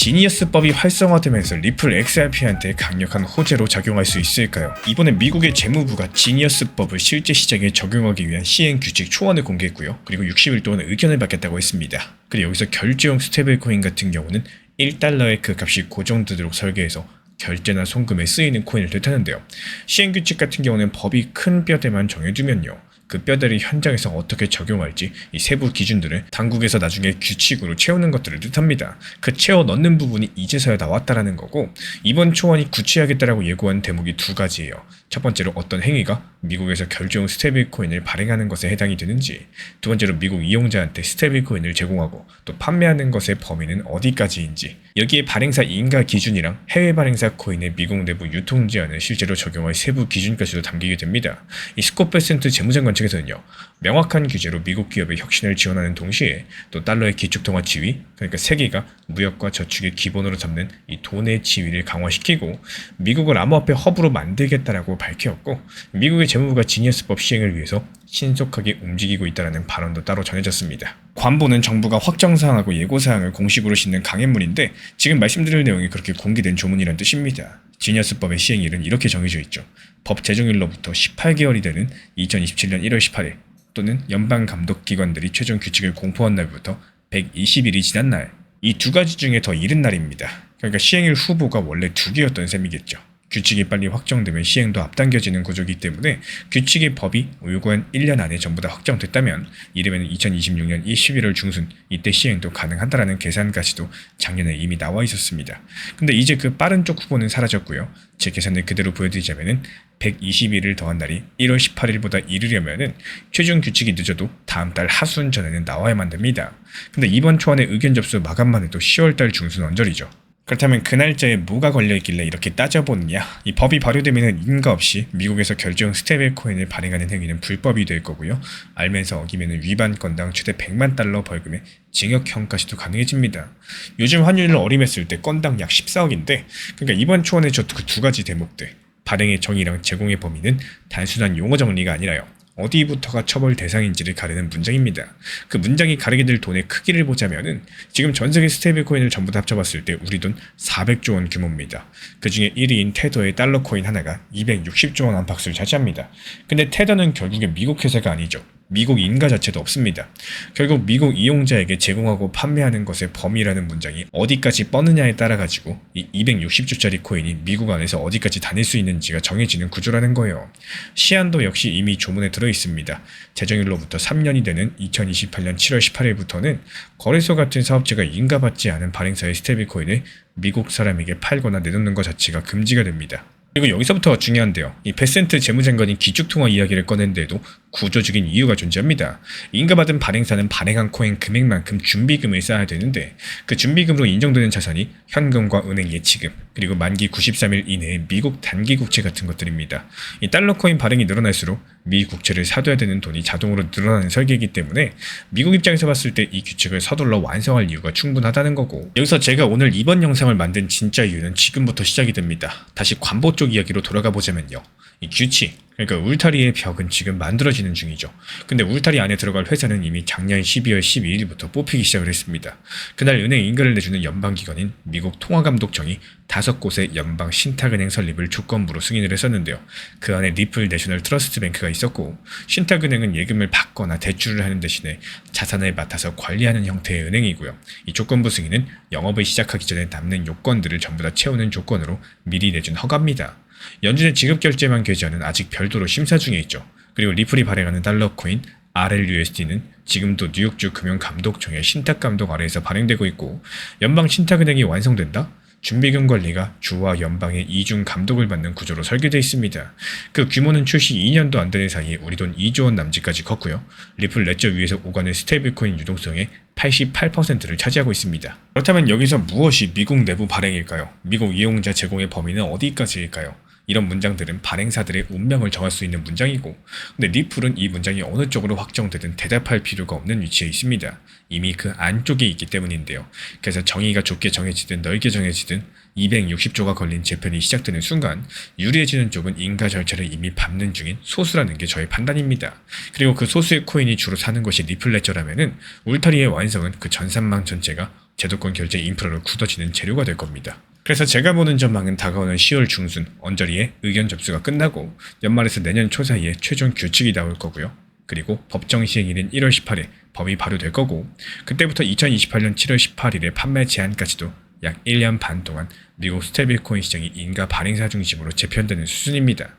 지니어스법이 활성화되면서 리플 XRP한테 강력한 호재로 작용할 수 있을까요? 이번에 미국의 재무부가 지니어스법을 실제 시장에 적용하기 위한 시행 규칙 초안을 공개했고요. 그리고 60일 동안 의견을 받겠다고 했습니다. 그리고 여기서 결제용 스테이블코인 같은 경우는 1달러의 그 값이 고정되도록 설계해서 결제나 송금에 쓰이는 코인을 뜻하는데요. 시행규칙 같은 경우는 법이 큰 뼈대만 정해두면요, 그 뼈대를 현장에서 어떻게 적용할지 이 세부 기준들을 당국에서 나중에 규칙으로 채우는 것들을 뜻합니다. 그 채워 넣는 부분이 이제서야 나왔다라는 거고, 이번 초안이 구체하겠다라고 예고한 대목이 두 가지예요. 첫 번째로 어떤 행위가 미국에서 결제용 스테이블코인을 발행하는 것에 해당이 되는지, 두 번째로 미국 이용자한테 스테이블코인을 제공하고 또 판매하는 것의 범위는 어디까지인지, 여기에 발행사 인가 기준이랑 해외 발행사 코인의 미국 내부 유통 제한을 실제로 적용할 세부 기준까지도 담기게 됩니다. 이 스콧 베센트 재무장관 측에서는요, 명확한 규제로 미국 기업의 혁신을 지원하는 동시에 또 달러의 기축통화 지위, 그러니까 세계가 무역과 저축의 기본으로 잡는 이 돈의 지위를 강화시키고 미국을 암호화폐 허브로 만들겠다라고 밝혔고, 미국의 재무부가 지니어스법 시행을 위해서 신속하게 움직이고 있다는 발언도 따로 전해졌습니다. 관보는 정부가 확정사항하고 예고사항을 공식으로 싣는 강행문인데, 지금 말씀드릴 내용이 그렇게 공개된 조문이란 뜻입니다. 지니어스법의 시행일은 이렇게 정해져 있죠. 법 제정일로부터 18개월이 되는 2027년 1월 18일 또는 연방감독기관들이 최종 규칙을 공포한 날부터 120일이 지난 날, 이 두 가지 중에 더 이른 날입니다. 그러니까 시행일 후보가 원래 두 개였던 셈이겠죠. 규칙이 빨리 확정되면 시행도 앞당겨지는 구조이기 때문에 규칙의 법이 요구한 1년 안에 전부 다 확정됐다면 이르면 2026년 11월 중순 이때 시행도 가능하다라는 계산까지도 작년에 이미 나와 있었습니다. 근데 이제 그 빠른 쪽 후보는 사라졌고요. 제 계산을 그대로 보여드리자면은 120일을 더한 날이 1월 18일보다 이르려면은 최종 규칙이 늦어도 다음 달 하순 전에는 나와야만 됩니다. 근데 이번 초안의 의견 접수 마감만 해도 10월달 중순 언저리죠. 그렇다면 그 날짜에 뭐가 걸려있길래 이렇게 따져보느냐? 이 법이 발효되면 인가 없이 미국에서 결제용 스테이블코인을 발행하는 행위는 불법이 될 거고요. 알면서 어기면 위반 건당 최대 100만 달러 벌금에 징역형까지도 가능해집니다. 요즘 환율을 어림했을 때 건당 약 14억인데, 그러니까 이번 초안의 저 그 두 가지 대목들, 발행의 정의랑 제공의 범위는 단순한 용어 정리가 아니라요, 어디부터가 처벌 대상인지를 가르는 문장입니다. 그 문장이 가르게 될 돈의 크기를 보자면은 지금 전 세계 스테이블코인을 전부 다 합쳐봤을 때 우리 돈 400조 원 규모입니다. 그 중에 1위인 테더의 달러 코인 하나가 260조 원 안팎을 차지합니다. 근데 테더는 결국에 미국 회사가 아니죠. 미국 인가 자체도 없습니다. 결국 미국 이용자에게 제공하고 판매하는 것의 범위라는 문장이 어디까지 뻗느냐에 따라 가지고 이 260조짜리 코인이 미국 안에서 어디까지 다닐 수 있는지가 정해지는 구조라는 거예요. 시한도 역시 이미 조문에 들어 있습니다. 제정일로부터 3년이 되는 2028년 7월 18일부터는 거래소 같은 사업체가 인가받지 않은 발행사의 스테이블코인을 미국 사람에게 팔거나 내놓는 것 자체가 금지가 됩니다. 그리고 여기서부터 중요한데요. 이 베센트 재무장관이 기축통화 이야기를 꺼낸 데에도 구조적인 이유가 존재합니다. 인가받은 발행사는 발행한 코인 금액만큼 준비금을 쌓아야 되는데, 그 준비금으로 인정되는 자산이 현금과 은행 예치금, 그리고 만기 93일 이내의 미국 단기 국채 같은 것들입니다. 이 달러 코인 발행이 늘어날수록 미 국채를 사둬야 되는 돈이 자동으로 늘어나는 설계이기 때문에 미국 입장에서 봤을 때 이 규칙을 서둘러 완성할 이유가 충분하다는 거고, 여기서 제가 오늘 이번 영상을 만든 진짜 이유는 지금부터 시작이 됩니다. 다시 관보 쪽 이야기로 돌아가 보자면요, 이 규칙, 그러니까 울타리의 벽은 지금 만들어지는 중이죠. 근데 울타리 안에 들어갈 회사는 이미 작년 12월 12일부터 뽑히기 시작을 했습니다. 그날 은행 인가를 내주는 연방기관인 미국 통화감독청이 5곳의 연방 신탁은행 설립을 조건부로 승인을 했었는데요. 그 안에 리플 내셔널 트러스트 뱅크가 있었고, 신탁은행은 예금을 받거나 대출을 하는 대신에 자산을 맡아서 관리하는 형태의 은행이고요. 이 조건부 승인은 영업을 시작하기 전에 남는 요건들을 전부 다 채우는 조건으로 미리 내준 허가입니다. 연준의 지급결제만 계좌는 아직 별도로 심사 중에 있죠. 그리고 리플이 발행하는 달러 코인 RLUSD는 지금도 뉴욕주 금융감독청의 신탁감독 아래에서 발행되고 있고, 연방 신탁은행이 완성된다? 준비금 관리가 주와 연방의 이중 감독을 받는 구조로 설계되어 있습니다. 그 규모는 출시 2년도 안 되는 사이에 우리 돈 2조 원 남짓까지 컸고요. 리플 레저 위에서 오가는 스테이블코인 유동성의 88%를 차지하고 있습니다. 그렇다면 여기서 무엇이 미국 내부 발행일까요? 미국 이용자 제공의 범위는 어디까지일까요? 이런 문장들은 발행사들의 운명을 정할 수 있는 문장이고, 근데 리플은 이 문장이 어느 쪽으로 확정되든 대답할 필요가 없는 위치에 있습니다. 이미 그 안쪽에 있기 때문인데요. 그래서 정의가 좁게 정해지든 넓게 정해지든 260조가 걸린 재편이 시작되는 순간 유리해지는 쪽은 인가 절차를 이미 밟는 중인 소수라는 게 저의 판단입니다. 그리고 그 소수의 코인이 주로 사는 것이 리플 레저라면은 울타리의 완성은 그 전산망 전체가 제도권 결제 인프라로 굳어지는 재료가 될 겁니다. 그래서 제가 보는 전망은 다가오는 10월 중순 언저리에 의견 접수가 끝나고 연말에서 내년 초 사이에 최종 규칙이 나올 거고요. 그리고 법정 시행일은 1월 18일 법이 발효될 거고, 그때부터 2028년 7월 18일에 판매 제한까지도 약 1년 반 동안 미국 스테이블코인 시장이 인가 발행사 중심으로 재편되는 수준입니다.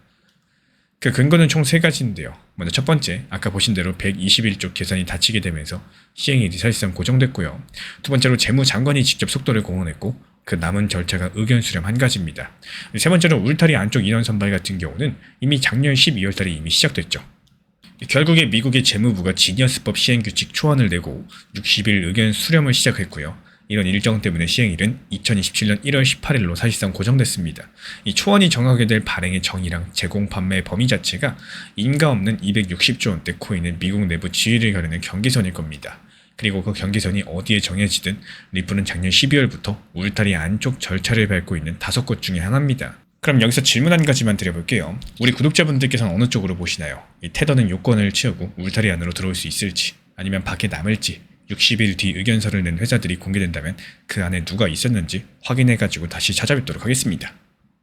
그 근거는 총 3가지인데요. 먼저 첫 번째, 아까 보신 대로 121조 계산이 닫히게 되면서 시행일이 사실상 고정됐고요. 두 번째로 재무장관이 직접 속도를 공언했고, 그 남은 절차가 의견 수렴 한 가지입니다. 세 번째로 울타리 안쪽 인원 선발 같은 경우는 이미 작년 12월달에 이미 시작됐죠. 결국에 미국의 재무부가 지니어스법 시행규칙 초안을 내고 60일 의견 수렴을 시작했고요. 이런 일정 때문에 시행일은 2027년 1월 18일로 사실상 고정됐습니다. 이 초안이 정하게 될 발행의 정의랑 제공 판매 범위 자체가 인가 없는 260조 원대 코인을 미국 내부 지위를 가르는 경계선일 겁니다. 그리고 그 경계선이 어디에 정해지든 리플은 작년 12월부터 울타리 안쪽 절차를 밟고 있는 5곳 중에 하나입니다. 그럼 여기서 질문 한 가지만 드려볼게요. 우리 구독자분들께서는 어느 쪽으로 보시나요? 이 테더는 요건을 채우고 울타리 안으로 들어올 수 있을지, 아니면 밖에 남을지, 60일 뒤 의견서를 낸 회사들이 공개된다면 그 안에 누가 있었는지 확인해가지고 다시 찾아뵙도록 하겠습니다.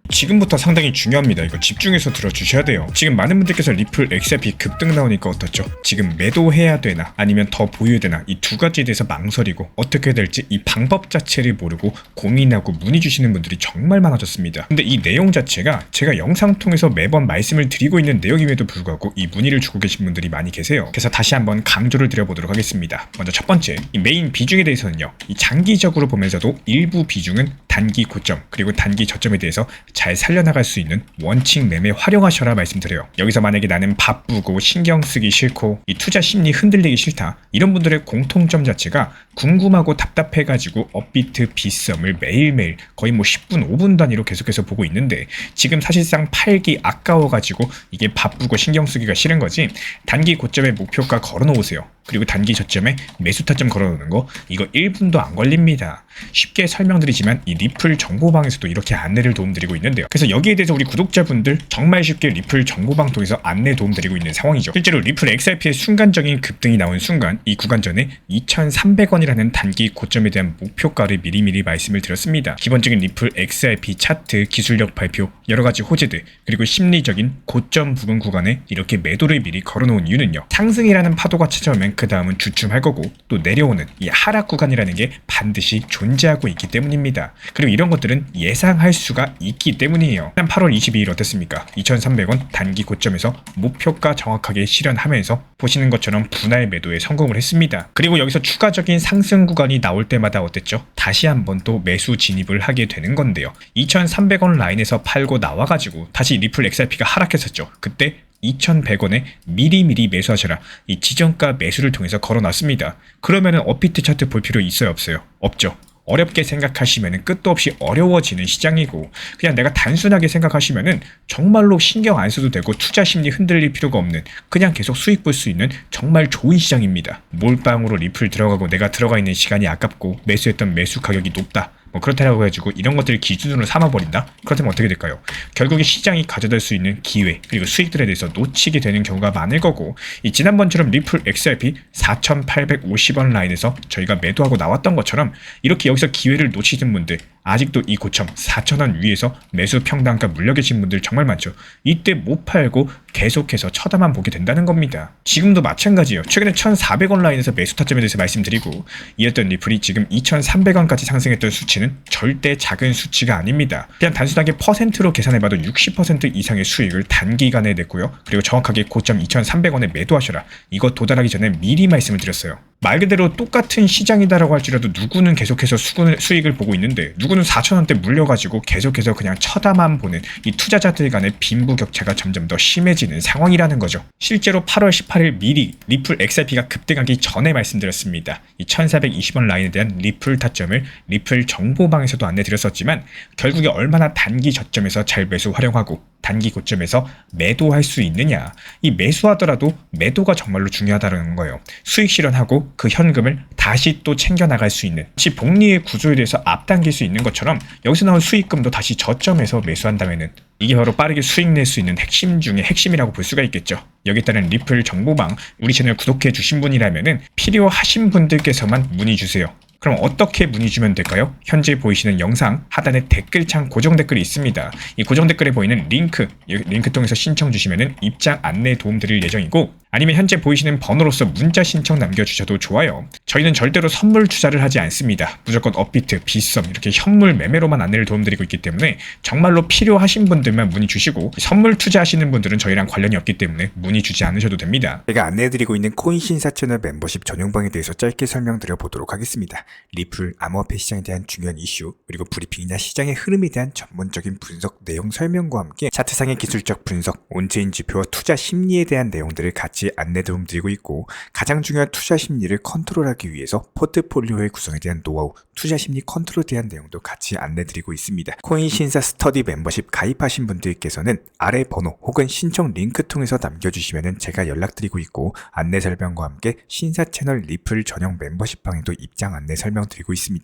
지금부터 상당히 중요합니다. 이거 집중해서 들어주셔야 돼요. 지금 많은 분들께서 리플 XRP 급등 나오니까 어떻죠? 지금 매도해야 되나 아니면 더 보유해야 되나, 이 두 가지에 대해서 망설이고 어떻게 해야 될지 이 방법 자체를 모르고 고민하고 문의 주시는 분들이 정말 많아졌습니다. 근데 이 내용 자체가 제가 영상 통해서 매번 말씀을 드리고 있는 내용임에도 불구하고 이 문의를 주고 계신 분들이 많이 계세요. 그래서 다시 한번 강조를 드려보도록 하겠습니다. 먼저 첫 번째, 이 메인 비중에 대해서는요, 이 장기적으로 보면서도 일부 비중은 단기 고점 그리고 단기 저점에 대해서 잘 살려나갈 수 있는 원칙 매매 활용하셔라 말씀드려요. 여기서 만약에 나는 바쁘고 신경 쓰기 싫고 이 투자 심리 흔들리기 싫다, 이런 분들의 공통점 자체가 궁금하고 답답해가지고 업비트 빗썸을 매일매일 거의 10분 5분 단위로 계속해서 보고 있는데, 지금 사실상 팔기 아까워가지고 이게 바쁘고 신경 쓰기가 싫은 거지, 단기 고점에 목표가 걸어놓으세요. 그리고 단기 저점에 매수 타점 걸어놓는 거, 이거 1분도 안 걸립니다. 쉽게 설명드리지만 이 리플 정보방에서도 이렇게 안내를 도움드리고 있는데요. 그래서 여기에 대해서 우리 구독자분들 정말 쉽게 리플 정보방 통해서 안내 도움드리고 있는 상황이죠. 실제로 리플 XRP의 순간적인 급등이 나온 순간 이 구간 전에 2,300원이라는 단기 고점에 대한 목표가를 미리미리 말씀을 드렸습니다. 기본적인 리플 XRP 차트, 기술력 발표, 여러가지 호재들, 그리고 심리적인 고점 부근 구간에 이렇게 매도를 미리 걸어놓은 이유는요, 상승이라는 파도가 찾아오면 그 다음은 주춤할 거고 또 내려오는 이 하락 구간이라는 게 반드시 존재하고 있기 때문입니다. 그리고 이런 것들은 예상할 수가 있기 때문이에요. 8월 22일 어땠습니까? 2,300원 단기 고점에서 목표가 정확하게 실현하면서 보시는 것처럼 분할 매도에 성공을 했습니다. 그리고 여기서 추가적인 상승 구간이 나올 때마다 어땠죠? 다시 한번 또 매수 진입을 하게 되는 건데요. 2,300원 라인에서 팔고 나와가지고 다시 리플 XRP가 하락했었죠. 그때 2,100원에 미리미리 매수하셔라, 이 지정가 매수를 통해서 걸어놨습니다. 그러면은 업비트 차트 볼 필요 있어요 없어요? 없죠. 어렵게 생각하시면은 끝도 없이 어려워지는 시장이고, 그냥 내가 단순하게 생각하시면은 정말로 신경 안 써도 되고 투자 심리 흔들릴 필요가 없는, 그냥 계속 수익 볼 수 있는 정말 좋은 시장입니다. 몰빵으로 리플 들어가고 내가 들어가 있는 시간이 아깝고 매수했던 매수 가격이 높다, 그렇다라고 해가지고 이런 것들을 기준으로 삼아버린다? 그렇다면 어떻게 될까요? 결국에 시장이 가져다 수 있는 기회 그리고 수익들에 대해서 놓치게 되는 경우가 많을 거고, 이 지난번처럼 리플 XRP 4,850원 라인에서 저희가 매도하고 나왔던 것처럼 이렇게 여기서 기회를 놓치신 분들, 아직도 이 고점 4,000원 위에서 매수 평단가 물려 계신 분들 정말 많죠. 이때 못 팔고 계속해서 쳐다만 보게 된다는 겁니다. 지금도 마찬가지예요. 최근에 1,400원 라인에서 매수 타점에 대해서 말씀드리고 이었던 리플이 지금 2,300원까지 상승했던 수치는 절대 작은 수치가 아닙니다. 그냥 단순하게 퍼센트로 계산해봐도 60% 이상의 수익을 단기간에 냈고요. 그리고 정확하게 고점 2,300원에 매도하셔라, 이거 도달하기 전에 미리 말씀을 드렸어요. 말 그대로 똑같은 시장이다라고 할지라도 누구는 계속해서 수익을 보고 있는데 누구는 4,000원대 물려가지고 계속해서 그냥 쳐다만 보는 이 투자자들 간의 빈부격차가 점점 더 심해지는 상황이라는 거죠. 실제로 8월 18일 미리 리플 XRP가 급등하기 전에 말씀드렸습니다. 이 1,420원 라인에 대한 리플 타점을 리플 정보방에서도 안내드렸었지만 결국에 얼마나 단기 저점에서 잘 매수 활용하고 단기 고점에서 매도할 수 있느냐, 이 매수하더라도 매도가 정말로 중요하다는 거예요. 수익 실현하고 그 현금을 다시 또 챙겨나갈 수 있는, 마치 복리의 구조에 대해서 앞당길 수 있는 것처럼 여기서 나온 수익금도 다시 저점에서 매수한다면은 이게 바로 빠르게 수익 낼 수 있는 핵심 중에 핵심이라고 볼 수가 있겠죠. 여기에 따른 리플 정보방 우리 채널 구독해 주신 분이라면은 필요하신 분들께서만 문의 주세요. 그럼 어떻게 문의 주면 될까요? 현재 보이시는 영상 하단에 댓글창 고정 댓글이 있습니다. 이 고정 댓글에 보이는 링크, 이 링크 통해서 신청 주시면 입장 안내 도움 드릴 예정이고, 아니면 현재 보이시는 번호로서 문자 신청 남겨주셔도 좋아요. 저희는 절대로 선물 투자를 하지 않습니다. 무조건 업비트, 빗썸 이렇게 현물 매매로만 안내를 도움드리고 있기 때문에 정말로 필요하신 분들만 문의 주시고, 선물 투자하시는 분들은 저희랑 관련이 없기 때문에 문의 주지 않으셔도 됩니다. 제가 안내해드리고 있는 코인 신사 채널 멤버십 전용방에 대해서 짧게 설명드려 보도록 하겠습니다. 리플, 암호화폐 시장에 대한 중요한 이슈, 그리고 브리핑이나 시장의 흐름에 대한 전문적인 분석 내용 설명과 함께 차트상의 기술적 분석, 온체인 지표와 투자 심리에 대한 내용들을 같이 안내 도움드리고 있고, 가장 중요한 투자 심리를 컨트롤하기 위해서 포트폴리오의 구성에 대한 노하우, 투자 심리 컨트롤에 대한 내용도 같이 안내드리고 있습니다. 코인 신사 스터디 멤버십 가입하신 분들께서는 아래 번호 혹은 신청 링크 통해서 남겨주시면 제가 연락드리고 있고, 안내 설명과 함께 신사 채널 리플 전용 멤버십 방에도 입장 안내 설명드리고 있습니다.